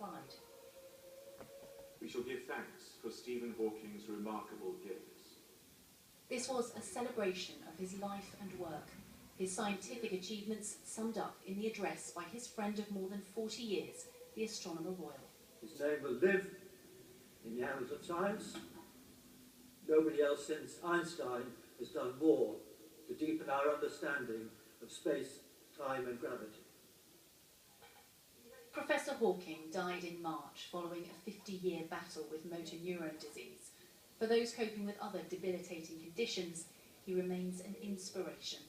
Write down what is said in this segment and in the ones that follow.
replied. We shall give thanks for Stephen Hawking's remarkable gifts. This was a celebration of his life and work, his scientific achievements summed up in the address by his friend of more than 40 years, the Astronomer Royal. His name will live in the annals of science. Nobody else since Einstein has done more to deepen our understanding of space, time and gravity. Professor Hawking died in March following a 50-year battle with motor neurone disease. For those coping with other debilitating conditions, he remains an inspiration.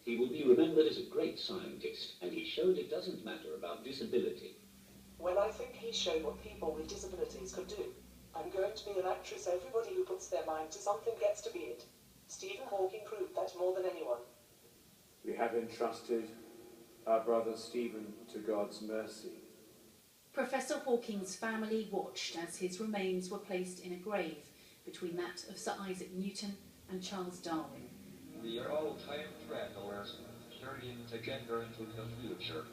He will be remembered as a great scientist, and he showed it doesn't matter about disability. Well, I think he showed what people with disabilities could do. I'm going to be an actress. Everybody who puts their mind to something gets to be it. Stephen Hawking proved that more than anyone. We have entrusted our brother Stephen to God's mercy. Professor Hawking's family watched as his remains were placed in a grave between that of Sir Isaac Newton and Charles Darwin. We are all time travelers, journeying together into the future.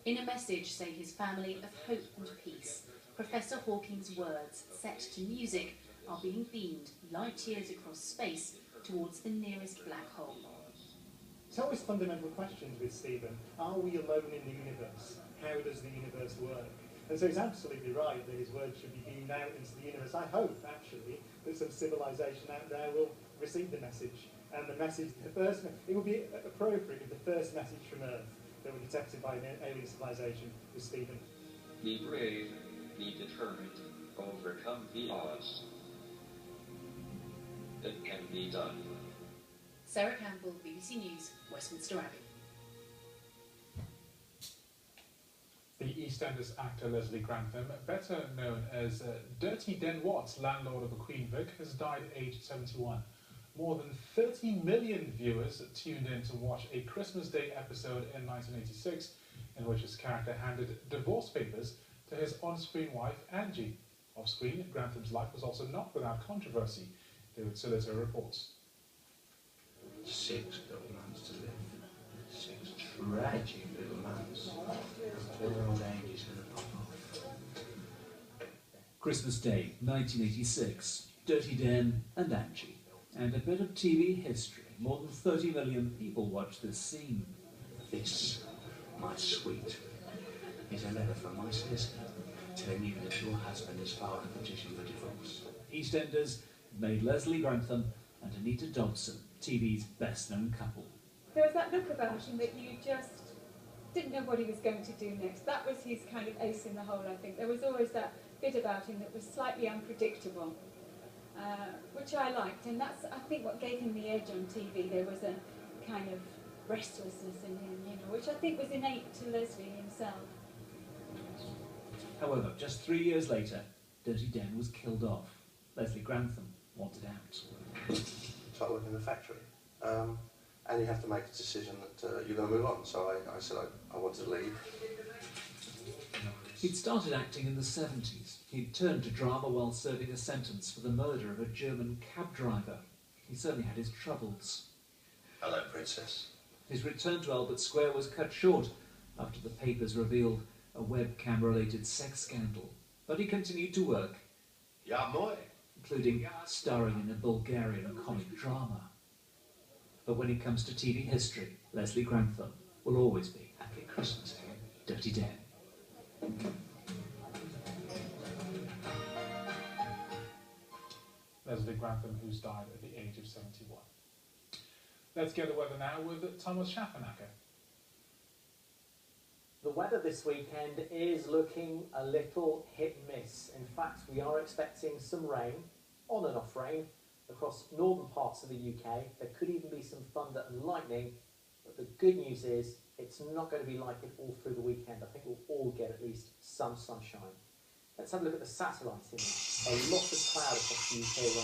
In a message, say his family, of hope and peace, Professor Hawking's words, set to music, are being beamed light years across space towards the nearest black hole. It's always fundamental questions with Stephen. Are we alone in the universe? How does the universe work? And so he's absolutely right that his words should be beamed out into the universe. I hope, actually, that some civilization out there will receive the message. And the message, it would be appropriate if the first message from Earth that were detected by an alien civilization was Stephen. Be brave, be determined, overcome the odds. It can be done. Sarah Campbell, BBC News, Westminster Abbey. The EastEnders actor Leslie Grantham, better known as Dirty Den Watts, landlord of the Queen Vic, has died aged 71. More than 30 million viewers tuned in to watch a Christmas Day episode in 1986 in which his character handed divorce papers to his on-screen wife, Angie. Off-screen, Grantham's life was also not without controversy, David Sillito reports. 6 little months to live. 6 tragic little months. Poor old Angie's going to pop off. Christmas Day, 1986. Dirty Den and Angie. And a bit of TV history. More than 30 million people watched this scene. This, my sweet, is a letter from my sister telling you that your husband has filed a petition for divorce. EastEnders made Leslie Grantham and Anita Dobson TV's best-known couple. There was that look about him that you just didn't know what he was going to do next. That was his kind of ace in the hole, I think. There was always that bit about him that was slightly unpredictable, which I liked, and that's, I think, what gave him the edge on TV. There was a kind of restlessness in him, you know, which I think was innate to Leslie himself. However, just 3 years later, Dirty Den was killed off. Leslie Grantham wanted out. Start working in a factory, and you have to make a decision that you're going to move on. So I said I wanted to leave. He'd started acting in the 70s. He'd turned to drama while serving a sentence for the murder of a German cab driver. He certainly had his troubles. Hello, Princess. His return to Albert Square was cut short after the papers revealed a webcam-related sex scandal. But he continued to work. Ja, mooi. Including starring in a Bulgarian comic drama. But when it comes to TV history, Leslie Grantham will always be Happy Christmas, Dirty Den. Leslie Grantham, who's died at the age of 71. Let's get the weather now with Thomas Schaffenacker. The weather this weekend is looking a little hit and miss. In fact, we are expecting some rain, on and off rain, across northern parts of the UK. There could even be some thunder and lightning, but the good news is it's not going to be like it all through the weekend. I think we'll all get at least some sunshine. Let's have a look at the satellite image. A lot of cloud across the UK right now.